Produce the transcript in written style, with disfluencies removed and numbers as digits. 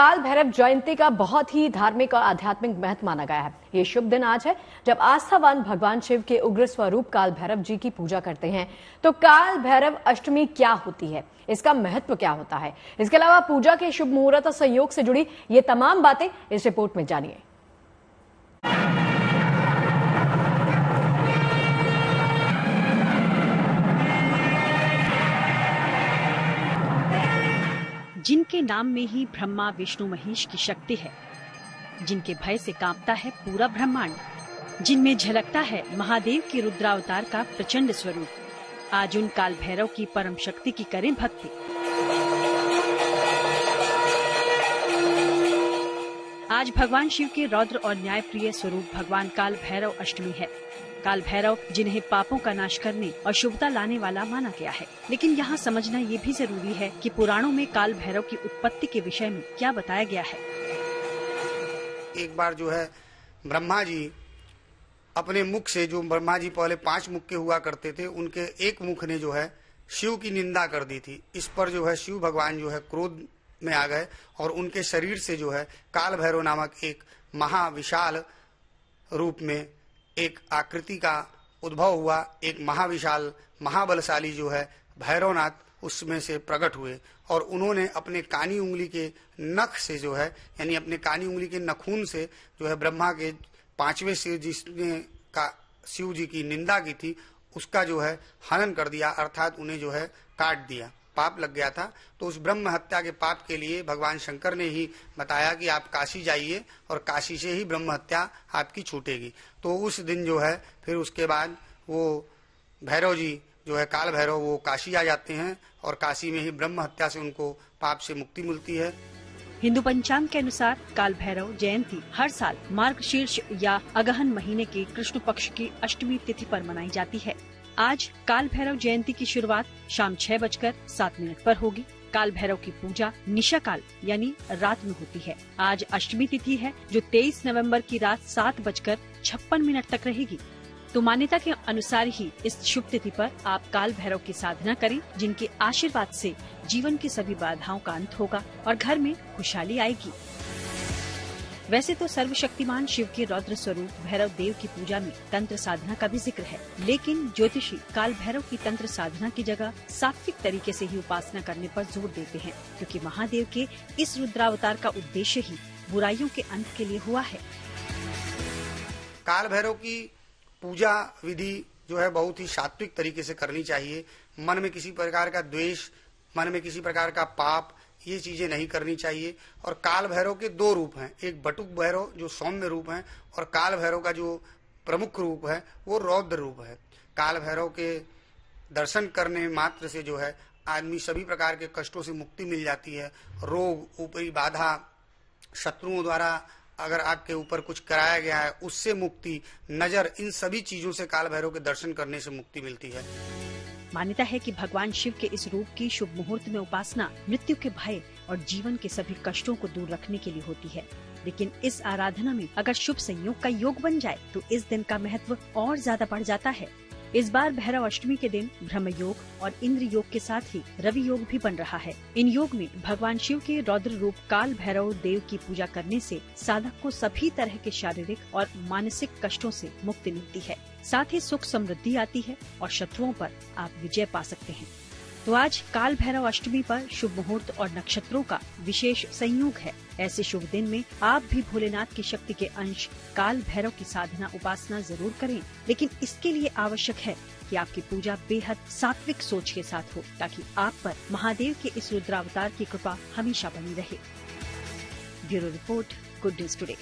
काल भैरव जयंती का बहुत ही धार्मिक और आध्यात्मिक महत्व माना गया है। ये शुभ दिन आज है जब आस्थावान भगवान शिव के उग्र स्वरूप काल भैरव जी की पूजा करते हैं। तो काल भैरव अष्टमी क्या होती है, इसका महत्व क्या होता है, इसके अलावा पूजा के शुभ मुहूर्त और संयोग से जुड़ी ये तमाम बातें इस रिपोर्ट में जानिए। जिनके नाम में ही ब्रह्मा विष्णु महेश की शक्ति है, जिनके भय से कांपता है पूरा ब्रह्मांड, जिनमें झलकता है महादेव के रुद्रावतार का प्रचंड स्वरूप, आज उन काल भैरव की परम शक्ति की करें भक्ति। आज भगवान शिव के रौद्र और न्याय प्रिय स्वरूप भगवान काल भैरव अष्टमी है। काल भैरव जिन्हें पापों का नाश करने और शुभता लाने वाला माना गया है। लेकिन यहाँ समझना ये भी जरूरी है कि पुराणों में काल भैरव की उत्पत्ति के विषय में क्या बताया गया है। एक बार जो है ब्रह्मा जी अपने मुख से, जो ब्रह्मा जी पहले 5 मुख के हुआ करते थे, उनके एक मुख ने जो है शिव की निंदा कर दी थी। इस पर जो है शिव भगवान जो है क्रोध में आ गए और उनके शरीर से जो है काल भैरव नामक एक महाविशाल रूप में एक आकृति का उद्भव हुआ। एक महाविशाल महाबलशाली जो है भैरवनाथ उसमें से प्रकट हुए और उन्होंने अपने कानी उंगली के नख से जो है, यानी अपने कानी उंगली के नखून से जो है ब्रह्मा के 5वें शिव जिसने का शिव जी की निंदा की थी उसका जो है हनन कर दिया, अर्थात उन्हें जो है काट दिया। पाप लग गया था। तो उस ब्रह्म हत्या के पाप के लिए भगवान शंकर ने ही बताया कि आप काशी जाइए और काशी से ही ब्रह्म हत्या आपकी छूटेगी। तो उस दिन जो है फिर उसके बाद वो भैरव जी जो है काल भैरव वो काशी आ जाते हैं और काशी में ही ब्रह्म हत्या से उनको पाप से मुक्ति मिलती है। हिंदू पंचांग के अनुसार काल भैरव जयंती हर साल मार्गशीर्ष या अगहन महीने के कृष्ण पक्ष की अष्टमी तिथि पर मनाई जाती है। आज काल भैरव जयंती की शुरुआत शाम 6:07 पर होगी। काल भैरव की पूजा निशा काल यानी रात में होती है। आज अष्टमी तिथि है जो 23 नवंबर की रात 7:56 तक रहेगी। तो मान्यता के अनुसार ही इस शुभ तिथि पर आप काल भैरव की साधना करें, जिनके आशीर्वाद से जीवन की सभी बाधाओं का अंत होगा और घर में खुशहाली आएगी। वैसे तो सर्वशक्तिमान शिव के रौद्र स्वरूप भैरव देव की पूजा में तंत्र साधना का भी जिक्र है, लेकिन ज्योतिषी काल भैरव की तंत्र साधना की जगह सात्विक तरीके से ही उपासना करने पर जोर देते हैं, क्योंकि महादेव के इस रुद्रावतार का उद्देश्य ही बुराइयों के अंत के लिए हुआ है। काल भैरव की पूजा विधि जो है बहुत ही सात्विक तरीके से करनी चाहिए। मन में किसी प्रकार का द्वेष, मन में किसी प्रकार का पाप, ये चीजें नहीं करनी चाहिए। और काल भैरव के 2 रूप हैं, एक बटुक भैरव जो सौम्य रूप है और काल भैरव का जो प्रमुख रूप है वो रौद्र रूप है। काल भैरव के दर्शन करने मात्र से जो है आदमी सभी प्रकार के कष्टों से मुक्ति मिल जाती है। रोग, ऊपरी बाधा, शत्रुओं द्वारा अगर आपके ऊपर कुछ कराया गया है उससे मुक्ति, नजर, इन सभी चीजों से काल भैरव के दर्शन करने से मुक्ति मिलती है। मान्यता है कि भगवान शिव के इस रूप की शुभ मुहूर्त में उपासना मृत्यु के भय और जीवन के सभी कष्टों को दूर रखने के लिए होती है। लेकिन इस आराधना में अगर शुभ संयोग का योग बन जाए तो इस दिन का महत्व और ज्यादा बढ़ जाता है। इस बार भैरव अष्टमी के दिन ब्रह्म योग और इंद्र योग के साथ ही रवि योग भी बन रहा है। इन योग में भगवान शिव के रौद्र रूप काल भैरव देव की पूजा करने से साधक को सभी तरह के शारीरिक और मानसिक कष्टों से मुक्ति मिलती है। साथ ही सुख समृद्धि आती है और शत्रुओं पर आप विजय पा सकते हैं। तो आज काल भैरव अष्टमी पर शुभ मुहूर्त और नक्षत्रों का विशेष संयोग है। ऐसे शुभ दिन में आप भी भोलेनाथ की शक्ति के अंश काल भैरव की साधना उपासना जरूर करें, लेकिन इसके लिए आवश्यक है कि आपकी पूजा बेहद सात्विक सोच के साथ हो, ताकि आप पर महादेव के इस रुद्रावतार की कृपा हमेशा बनी रहे। Bureau report, good news today.